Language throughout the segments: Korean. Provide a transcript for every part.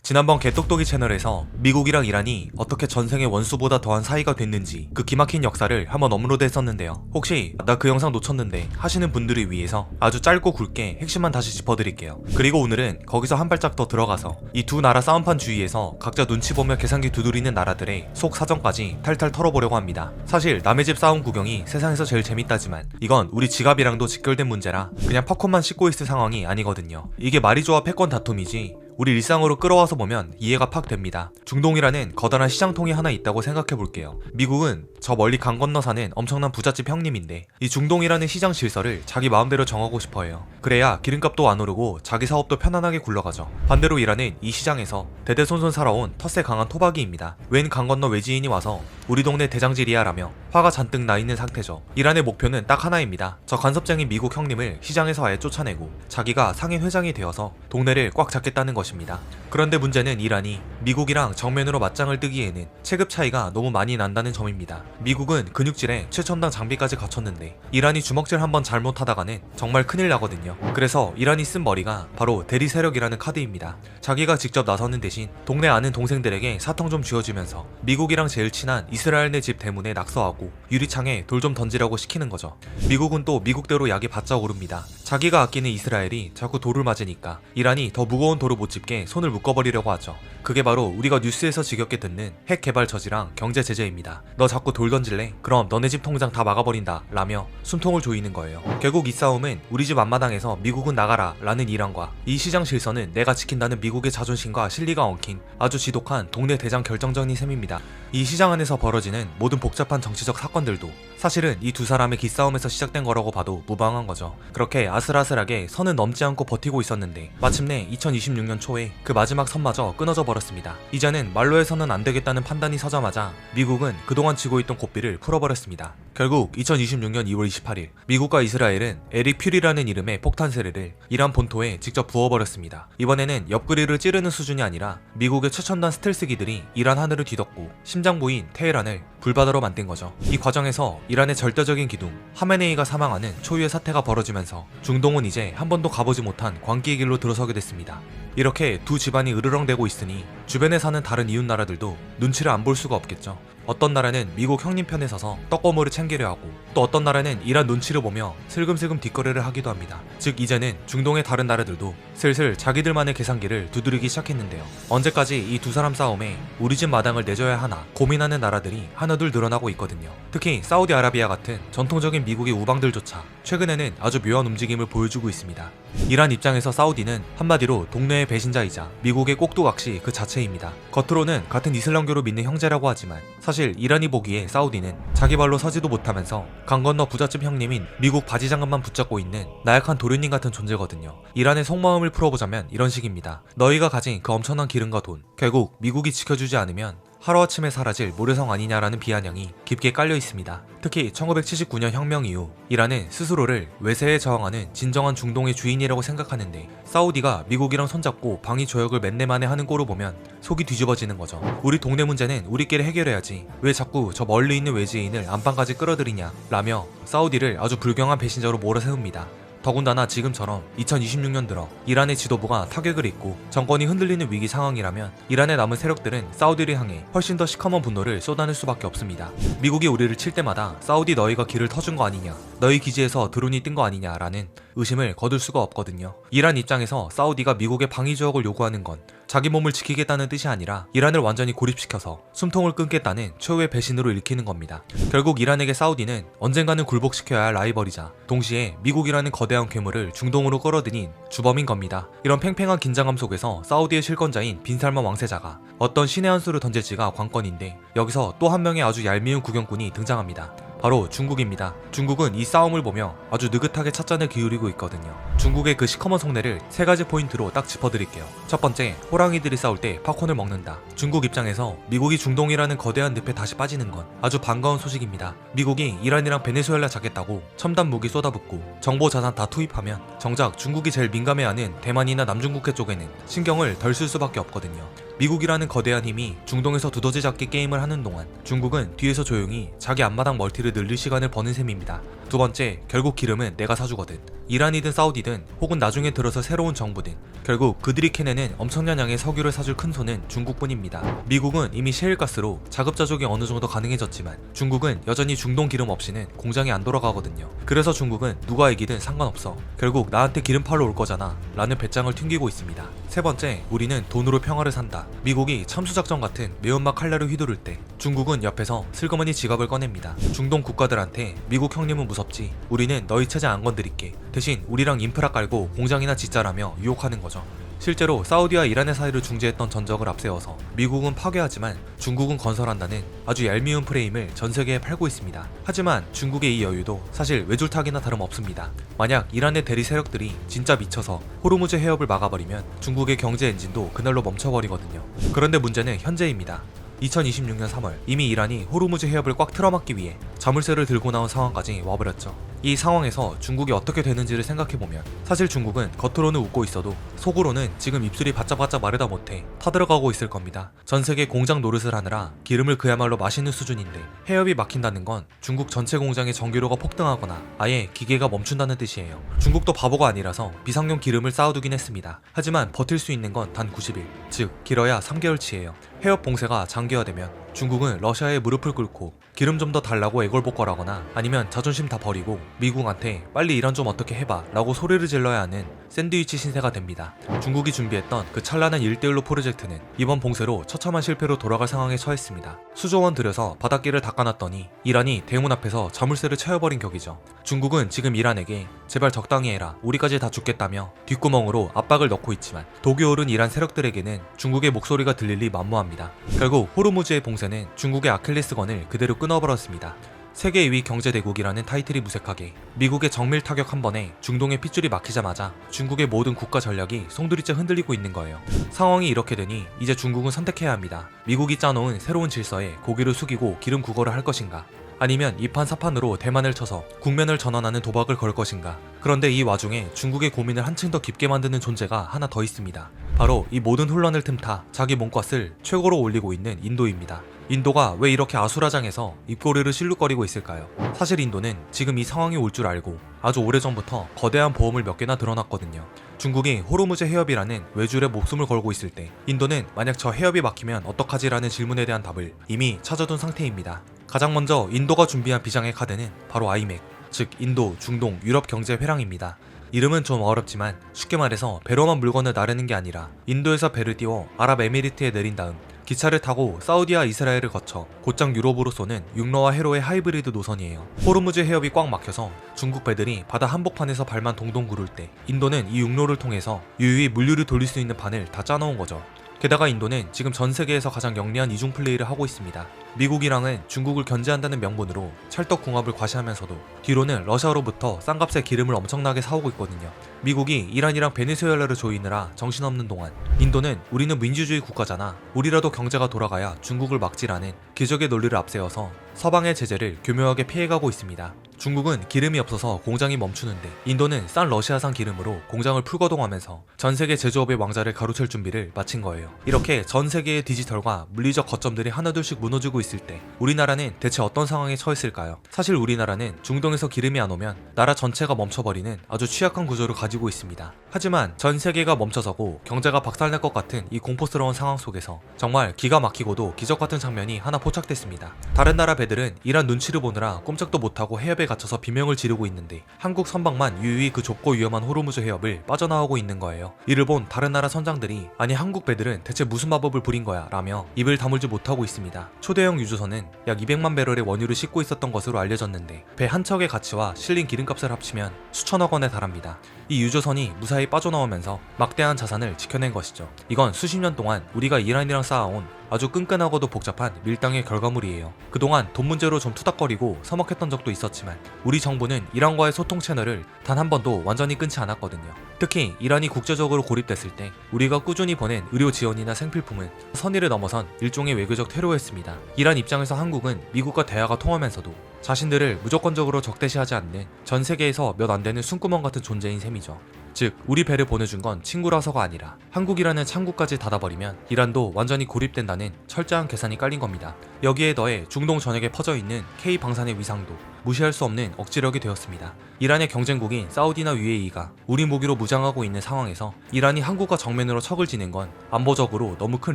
지난번 개똑똑이 채널에서 미국이랑 이란이 어떻게 전생의 원수보다 더한 사이가 됐는지 그 기막힌 역사를 한번 업로드했었는데요. 혹시 나 그 영상 놓쳤는데 하시는 분들을 위해서 아주 짧고 굵게 핵심만 다시 짚어드릴게요. 그리고 오늘은 거기서 한 발짝 더 들어가서 이 두 나라 싸움판 주위에서 각자 눈치 보며 계산기 두드리는 나라들의 속 사정까지 탈탈 털어보려고 합니다. 사실 남의 집 싸움 구경이 세상에서 제일 재밌다지만 이건 우리 지갑이랑도 직결된 문제라 그냥 팝콘만 씹고 있을 상황이 아니거든요. 이게 말이 좋아 패권 다툼이지 우리 일상으로 끌어와서 보면 이해가 팍 됩니다. 중동이라는 거대한 시장통이 하나 있다고 생각해볼게요. 미국은 저 멀리 강 건너 사는 엄청난 부잣집 형님인데 이 중동이라는 시장 질서를 자기 마음대로 정하고 싶어해요. 그래야 기름값도 안 오르고 자기 사업도 편안하게 굴러가죠. 반대로 이란은 이 시장에서 대대손손 살아온 텃세 강한 토박이입니다. 웬 강 건너 외지인이 와서 우리 동네 대장질이야 라며 화가 잔뜩 나 있는 상태죠. 이란의 목표는 딱 하나입니다. 저 간섭쟁이 미국 형님을 시장에서 아예 쫓아내고 자기가 상해 회장이 되어서 동네를 꽉 잡겠다는 것입니다. 그런데 문제는 이란이 미국이랑 정면으로 맞짱을 뜨기에는 체급 차이가 너무 많이 난다는 점입니다. 미국은 근육질에 최첨단 장비까지 갖췄는데 이란이 주먹질 한번 잘못하다가는 정말 큰일 나거든요. 그래서 이란이 쓴 머리가 바로 대리 세력이라는 카드입니다. 자기가 직접 나서는 대신 동네 아는 동생들에게 사통 좀 쥐어주면서 미국이랑 제일 친한 이스라엘네 집 대문에 낙서하고 유리창에 돌 좀 던지라고 시키는 거죠. 미국은 또 미국대로 약이 바짝 오릅니다. 자기가 아끼는 이스라엘이 자꾸 돌을 맞으니까 이란이 더 무거운 돌을 못 짚게 손을 묶어버리려고 하죠. 그게 바로 우리가 뉴스에서 지겹게 듣는 핵 개발 저지랑 경제 제재입니다. 너 자꾸 돌 던질래? 그럼 너네 집 통장 다 막아버린다 라며 숨통을 조이는 거예요. 결국 이 싸움은 우리 집 앞마당에서 미국은 나가라 라는 이란과 이 시장 실선은 내가 지킨다는 미국의 자존심과 실리가 엉킨 아주 지독한 동네 대장 결정전이 셈입니다. 이 시장 안에서 벌어지는 모든 복잡한 정치적 사건들도 사실은 이 두 사람의 기싸움에서 시작된 거라고 봐도 무방한 거죠. 그렇게 아슬아슬하게 선은 넘지 않고 버티고 있었는데 마침내 2026년 초에 그 마지막 선마저 끊어져 버렸습니다. 이제는 말로 해서는 안 되겠다는 판단이 서자마자 미국은 그동안 쥐고 있던 고삐를 풀어버렸습니다. 결국 2026년 2월 28일 미국과 이스라엘은 에릭 퓨리라는 이름의 폭탄 세례를 이란 본토에 직접 부어버렸습니다. 이번에는 옆구리를 찌르는 수준이 아니라 미국의 최첨단 스텔스기들이 이란 하늘을 뒤덮고 심장 부인 테헤란을 불바다로 만든 거죠. 이 과정에서 이란의 절대적인 기둥 하메네이가 사망하는 초유의 사태가 벌어지면서 중동은 이제 한 번도 가보지 못한 광기의 길로 들어서게 됐습니다. 이렇게 두 집안이 으르렁대고 있으니 주변에 사는 다른 이웃 나라들도 눈치를 안 볼 수가 없겠죠. 어떤 나라는 미국 형님 편에 서서 떡고물을 챙기려 하고 또 어떤 나라는 이란 눈치를 보며 슬금슬금 뒷거래를 하기도 합니다. 즉 이제는 중동의 다른 나라들도 슬슬 자기들만의 계산기를 두드리기 시작했는데요. 언제까지 이 두 사람 싸움에 우리 집 마당을 내줘야 하나 고민하는 나라들이 하나둘 늘어나고 있거든요. 특히 사우디아라비아 같은 전통적인 미국의 우방들조차 최근에는 아주 묘한 움직임을 보여주고 있습니다. 이란 입장에서 사우디는 한마디로 동네의 배신자이자 미국의 꼭두각시 그 자체입니다. 겉으로는 같은 이슬람교를 믿는 형제라고 하지만 사실 이란이 보기에 사우디는 자기 발로 서지도 못하면서 강 건너 부잣집 형님인 미국 바지 장갑만 붙잡고 있는 나약한 도련님 같은 존재거든요. 이란의 속마음을 풀어보자면 이런 식입니다. 너희가 가진 그 엄청난 기름과 돈 결국 미국이 지켜주지 않으면 하루아침에 사라질 모래성 아니냐라는 비아냥이 깊게 깔려 있습니다. 특히 1979년 혁명 이후 이란은 스스로를 외세에 저항하는 진정한 중동의 주인이라고 생각하는데 사우디가 미국이랑 손잡고 방위 조약을 몇 내 만에 하는 꼴을 보면 속이 뒤집어지는 거죠. 우리 동네 문제는 우리끼리 해결해야지 왜 자꾸 저 멀리 있는 외지인을 안방까지 끌어들이냐 라며 사우디를 아주 불경한 배신자로 몰아세웁니다. 더군다나 지금처럼 2026년 들어 이란의 지도부가 타격을 입고 정권이 흔들리는 위기 상황이라면 이란의 남은 세력들은 사우디를 향해 훨씬 더 시커먼 분노를 쏟아낼 수밖에 없습니다. 미국이 우리를 칠 때마다 사우디 너희가 길을 터준 거 아니냐, 너희 기지에서 드론이 뜬 거 아니냐라는 의심을 거둘 수가 없거든요. 이란 입장에서 사우디가 미국의 방위 조약을 요구하는 건 자기 몸을 지키겠다는 뜻이 아니라 이란을 완전히 고립시켜서 숨통을 끊겠다는 최후의 배신으로 읽히는 겁니다. 결국 이란에게 사우디는 언젠가는 굴복시켜야 할 라이벌이자 동시에 미국이라는 거대한 괴물을 중동으로 끌어들인 주범인 겁니다. 이런 팽팽한 긴장감 속에서 사우디의 실권자인 빈살만 왕세자가 어떤 신의 한 수를 던질지가 관건인데 여기서 또 한 명의 아주 얄미운 구경꾼이 등장합니다. 바로 중국입니다. 중국은 이 싸움을 보며 아주 느긋하게 찻잔을 기울이고 있거든요. 중국의 그 시커먼 속내를 세 가지 포인트로 딱 짚어드릴게요. 첫 번째, 호랑이들이 싸울 때 팝콘을 먹는다. 중국 입장에서 미국이 중동이라는 거대한 늪에 다시 빠지는 건 아주 반가운 소식입니다. 미국이 이란이랑 베네수엘라 잡겠다고 첨단 무기 쏟아붓고 정보 자산 다 투입하면 정작 중국이 제일 민감해하는 대만이나 남중국해 쪽에는 신경을 덜 쓸 수밖에 없거든요. 미국이라는 거대한 힘이 중동에서 두더지 잡기 게임을 하는 동안 중국은 뒤에서 조용히 자기 앞마당 멀티를 늘릴 시간을 버는 셈입니다. 두 번째, 결국 기름은 내가 사주거든. 이란이든 사우디든 혹은 나중에 들어서 새로운 정부든 결국 그들이 캐내는 엄청난 양의 석유를 사줄 큰 손은 중국뿐입니다. 미국은 이미 셰일가스로 자급자족이 어느 정도 가능해졌지만 중국은 여전히 중동 기름 없이는 공장이 안 돌아가거든요. 그래서 중국은 누가 이기든 상관없어. 결국 나한테 기름 팔러 올 거잖아 라는 배짱을 튕기고 있습니다. 세 번째, 우리는 돈으로 평화를 산다. 미국이 참수작전 같은 매운맛 칼날을 휘두를 때 중국은 옆에서 슬그머니 지갑을 꺼냅니다. 중동 국가들한테 미국 형님은 무섭지, 우리는 너희 체제 안 건드릴게, 대신 우리랑 인프라 깔고 공장이나 짓자라며 유혹하는 거죠. 실제로 사우디와 이란의 사이를 중재했던 전적을 앞세워서 미국은 파괴하지만 중국은 건설한다는 아주 얄미운 프레임을 전 세계에 팔고 있습니다. 하지만 중국의 이 여유도 사실 외줄타기나 다름없습니다. 만약 이란의 대리 세력들이 진짜 미쳐서 호르무즈 해협을 막아버리면 중국의 경제 엔진도 그날로 멈춰버리거든요. 그런데 문제는 현재입니다. 2026년 3월 이미 이란이 호르무즈 해협을 꽉 틀어막기 위해 자물쇠를 들고 나온 상황까지 와버렸죠. 이 상황에서 중국이 어떻게 되는지를 생각해보면 사실 중국은 겉으로는 웃고 있어도 속으로는 지금 입술이 바짝바짝 마르다 못해 타들어가고 있을 겁니다. 전세계 공장 노릇을 하느라 기름을 그야말로 마시는 수준인데 해협이 막힌다는 건 중국 전체 공장의 전기료가 폭등하거나 아예 기계가 멈춘다는 뜻이에요. 중국도 바보가 아니라서 비상용 기름을 쌓아두긴 했습니다. 하지만 버틸 수 있는 건 단 90일, 즉 길어야 3개월치예요. 해협 봉쇄가 장기화되면 중국은 러시아에 무릎을 꿇고 기름 좀 더 달라고 애걸복걸하거나 아니면 자존심 다 버리고 미국한테 빨리 이란 좀 어떻게 해봐 라고 소리를 질러야 하는 샌드위치 신세가 됩니다. 중국이 준비했던 그 찬란한 1대1로 프로젝트는 이번 봉쇄로 처참한 실패로 돌아갈 상황에 처했습니다. 수조원 들여서 바닷길을 닦아놨더니 이란이 대문 앞에서 자물쇠를 채워버린 격이죠. 중국은 지금 이란에게 제발 적당히 해라, 우리까지 다 죽겠다며 뒷구멍으로 압박을 넣고 있지만 독이 오른 이란 세력들에게는 중국의 목소리가 들릴 리 만무합니다. 결국 호르무즈의 봉쇄는 중국의 아킬레스건을 그대로 끊어버렸습니다. 세계 2위 경제대국이라는 타이틀이 무색하게 미국의 정밀 타격 한 번에 중동의 핏줄이 막히자마자 중국의 모든 국가 전략이 송두리째 흔들리고 있는 거예요. 상황이 이렇게 되니 이제 중국은 선택해야 합니다. 미국이 짜놓은 새로운 질서에 고개를 숙이고 기름 구걸을 할 것인가, 아니면 이판사판으로 대만을 쳐서 국면을 전환하는 도박을 걸 것인가. 그런데 이 와중에 중국의 고민을 한층 더 깊게 만드는 존재가 하나 더 있습니다. 바로 이 모든 혼란을 틈타 자기 몸값을 최고로 올리고 있는 인도입니다. 인도가 왜 이렇게 아수라장에서 입꼬리를 실룩거리고 있을까요? 사실 인도는 지금 이 상황이 올 줄 알고 아주 오래전부터 거대한 보험을 몇 개나 들어놨거든요. 중국이 호르무즈 해협이라는 외줄에 목숨을 걸고 있을 때 인도는 만약 저 해협이 막히면 어떡하지라는 질문에 대한 답을 이미 찾아둔 상태입니다. 가장 먼저 인도가 준비한 비장의 카드는 바로 아이맥, 즉 인도, 중동, 유럽 경제 회랑입니다. 이름은 좀 어렵지만 쉽게 말해서 배로만 물건을 나르는 게 아니라 인도에서 배를 띄워 아랍에미리트에 내린 다음 기차를 타고 사우디와 이스라엘을 거쳐 곧장 유럽으로 쏘는 육로와 해로의 하이브리드 노선이에요. 호르무즈 해협이 꽉 막혀서 중국 배들이 바다 한복판에서 발만 동동 구를 때 인도는 이 육로를 통해서 유유히 물류를 돌릴 수 있는 판을 다 짜놓은 거죠. 게다가 인도는 지금 전 세계에서 가장 영리한 이중 플레이를 하고 있습니다. 미국이랑은 중국을 견제한다는 명분으로 찰떡궁합을 과시하면서도 뒤로는 러시아로부터 싼값에 기름을 엄청나게 사오고 있거든요. 미국이 이란이랑 베네수엘라를 조이느라 정신없는 동안 인도는 우리는 민주주의 국가잖아, 우리라도 경제가 돌아가야 중국을 막지라는 기적의 논리를 앞세워서 서방의 제재를 교묘하게 피해가고 있습니다. 중국은 기름이 없어서 공장이 멈추는데 인도는 싼 러시아산 기름으로 공장을 풀거동하면서 전 세계 제조업의 왕자를 가로챌 준비를 마친 거예요. 이렇게 전 세계의 디지털과 물리적 거점들이 하나둘씩 무너지고 있을 때 우리나라는 대체 어떤 상황에 처했을까요? 사실 우리나라는 중동에서 기름이 안 오면 나라 전체가 멈춰버리는 아주 취약한 구조를 가지고 있습니다. 하지만 전 세계가 멈춰서고 경제가 박살날 것 같은 이 공포스러운 상황 속에서 정말 기가 막히고도 기적 같은 장면이 하나 포착됐습니다. 다른 나라 배들은 이란 눈치를 보느라 꼼짝도 못하고 해협에 갇혀서 비명을 지르고 있는데 한국 선박만 유유히 그 좁고 위험한 호르무즈 해협을 빠져나오고 있는 거예요. 이를 본 다른 나라 선장들이 아니 한국 배들은 대체 무슨 마법을 부린 거야 라며 입을 다물지 못하고 있습니다. 초대형 유조선은 약 200만 배럴의 원유를 싣고 있었던 것으로 알려졌는데 배 한 척의 가치와 실린 기름값을 합치면 수천억 원에 달합니다. 이 유조선이 무사히 빠져나오면서 막대한 자산을 지켜낸 것이죠. 이건 수십 년 동안 우리가 이란이랑 쌓아온 아주 끈끈하고도 복잡한 밀당의 결과물이에요. 그동안 돈 문제로 좀 투닥거리고 서먹했던 적도 있었지만 우리 정부는 이란과의 소통 채널을 단 한 번도 완전히 끊지 않았거든요. 특히 이란이 국제적으로 고립됐을 때 우리가 꾸준히 보낸 의료 지원이나 생필품은 선의를 넘어선 일종의 외교적 테러였습니다. 이란 입장에서 한국은 미국과 대화가 통하면서도 자신들을 무조건적으로 적대시하지 않는 전 세계에서 몇 안 되는 숨구멍 같은 존재인 셈이죠. 즉 우리 배를 보내준 건 친구라서가 아니라 한국이라는 창구까지 닫아버리면 이란도 완전히 고립된다는 철저한 계산이 깔린 겁니다. 여기에 더해 중동 전역에 퍼져있는 K방산의 위상도 무시할 수 없는 억지력이 되었습니다. 이란의 경쟁국인 사우디나 UAE가 우리 무기로 무장하고 있는 상황에서 이란이 한국과 정면으로 척을 지는 건 안보적으로 너무 큰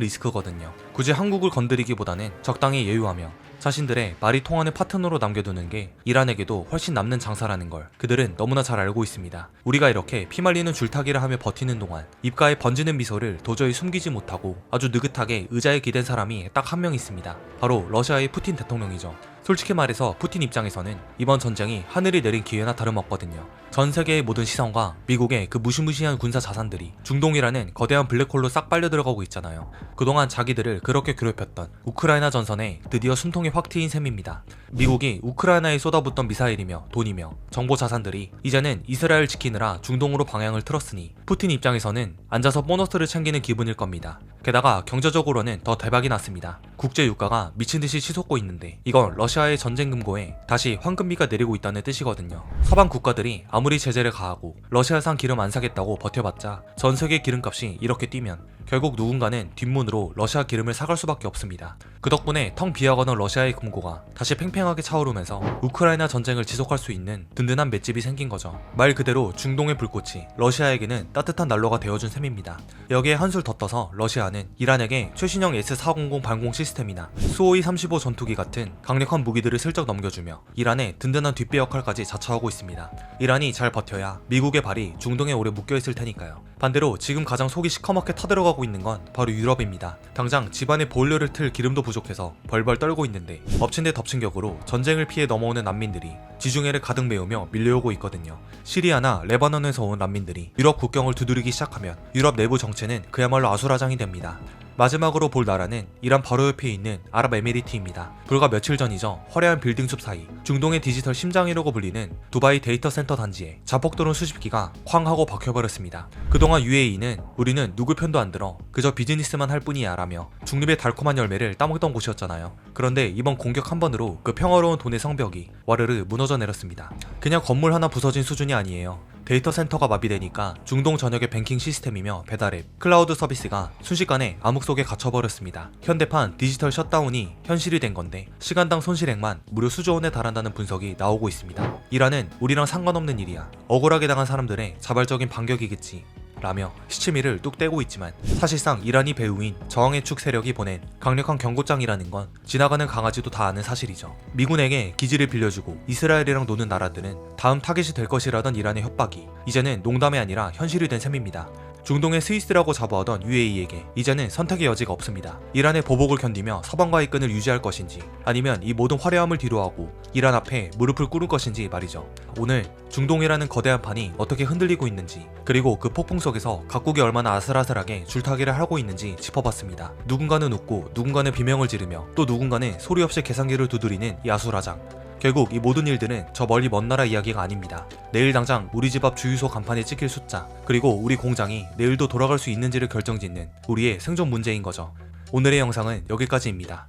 리스크거든요. 굳이 한국을 건드리기보다는 적당히 예우하며 자신들의 말이 통하는 파트너로 남겨두는 게 이란에게도 훨씬 남는 장사라는 걸 그들은 너무나 잘 알고 있습니다. 우리가 이렇게 피말리는 줄타기를 하며 버티는 동안 입가에 번지는 미소를 도저히 숨기지 못하고 아주 느긋하게 의자에 기댄 사람이 딱 한 명 있습니다. 바로 러시아의 푸틴 대통령이죠. 솔직히 말해서 푸틴 입장에서는 이번 전쟁이 하늘이 내린 기회나 다름없거든요. 전 세계의 모든 시선과 미국의 그 무시무시한 군사 자산들이 중동이라는 거대한 블랙홀로 싹 빨려 들어가고 있잖아요. 그동안 자기들을 그렇게 괴롭혔던 우크라이나 전선에 드디어 숨통이 확 트인 셈입니다. 미국이 우크라이나에 쏟아붓던 미사일이며 돈이며 정보 자산들이 이제는 이스라엘 지키느라 중동으로 방향을 틀었으니 푸틴 입장에서는 앉아서 보너스를 챙기는 기분일 겁니다. 게다가 경제적으로는 더 대박이 났습니다. 국제 유가가 미친듯이 치솟고 있는데 이건 러시아의 전쟁 금고에 다시 황금비가 내리고 있다는 뜻이거든요. 서방 국가들이 아무리 제재를 가하고 러시아산 기름 안 사겠다고 버텨봤자 전 세계 기름값이 이렇게 뛰면 결국 누군가는 뒷문으로 러시아 기름을 사갈 수밖에 없습니다. 그 덕분에 텅 비어가던 러시아의 금고가 다시 팽팽하게 차오르면서 우크라이나 전쟁을 지속할 수 있는 든든한 맷집이 생긴 거죠. 말 그대로 중동의 불꽃이 러시아에게는 따뜻한 난로가 되어준 셈입니다. 여기에 한술 더 떠서 러시아는 이란에게 최신형 S-400 반공 시스템이나 수호이 35 전투기 같은 강력한 무기들을 슬쩍 넘겨주며 이란의 든든한 뒷배 역할까지 자처하고 있습니다. 이란이 잘 버텨야 미국의 발이 중동에 오래 묶여있을 테니까요. 반대로 지금 가장 속이 시커멓게 타들어가고 있는 건 바로 유럽입니다. 당장 집안에 보일러를 틀 기름도 부족해서 벌벌 떨고 있는데 엎친 데 덮친 격으로 전쟁을 피해 넘어오는 난민들이 지중해를 가득 메우며 밀려오고 있거든요. 시리아나 레바논에서 온 난민들이 유럽 국경을 두드리기 시작하면 유럽 내부 정체는 그야말로 아수라장이 됩니다. 마지막으로 볼 나라는 이란 바로 옆에 있는 아랍에미리트입니다. 불과 며칠 전이죠. 화려한 빌딩숲 사이 중동의 디지털 심장이라고 불리는 두바이 데이터 센터 단지에 자폭드론 수십 기가 쾅 하고 박혀버렸습니다. 그동안 UAE는 우리는 누구 편도 안 들어 그저 비즈니스만 할 뿐이야 라며 중립의 달콤한 열매를 따먹던 곳이었잖아요. 그런데 이번 공격 한 번으로 그 평화로운 돈의 성벽이 와르르 무너져 내렸습니다. 그냥 건물 하나 부서진 수준이 아니에요. 데이터 센터가 마비되니까 중동 전역의 뱅킹 시스템이며 배달앱, 클라우드 서비스가 순식간에 암흑 속에 갇혀버렸습니다. 현대판 디지털 셧다운이 현실이 된 건데 시간당 손실액만 무려 수조 원에 달한다는 분석이 나오고 있습니다. 이란은 우리랑 상관없는 일이야. 억울하게 당한 사람들의 자발적인 반격이겠지. 라며 시치미를 뚝 떼고 있지만 사실상 이란이 배후인 저항의 축 세력이 보낸 강력한 경고장이라는 건 지나가는 강아지도 다 아는 사실이죠. 미군에게 기지를 빌려주고 이스라엘이랑 노는 나라들은 다음 타깃이 될 것이라던 이란의 협박이 이제는 농담이 아니라 현실이 된 셈입니다. 중동의 스위스라고 자부하던 UAE에게 이제는 선택의 여지가 없습니다. 이란의 보복을 견디며 서방과의 끈을 유지할 것인지 아니면 이 모든 화려함을 뒤로하고 이란 앞에 무릎을 꿇을 것인지 말이죠. 오늘 중동이라는 거대한 판이 어떻게 흔들리고 있는지 그리고 그 폭풍 속에서 각국이 얼마나 아슬아슬하게 줄타기를 하고 있는지 짚어봤습니다. 누군가는 웃고 누군가는 비명을 지르며 또 누군가는 소리 없이 계산기를 두드리는 이 아수라장. 결국 이 모든 일들은 저 멀리 먼 나라 이야기가 아닙니다. 내일 당장 우리 집 앞 주유소 간판에 찍힐 숫자 그리고 우리 공장이 내일도 돌아갈 수 있는지를 결정짓는 우리의 생존 문제인 거죠. 오늘의 영상은 여기까지입니다.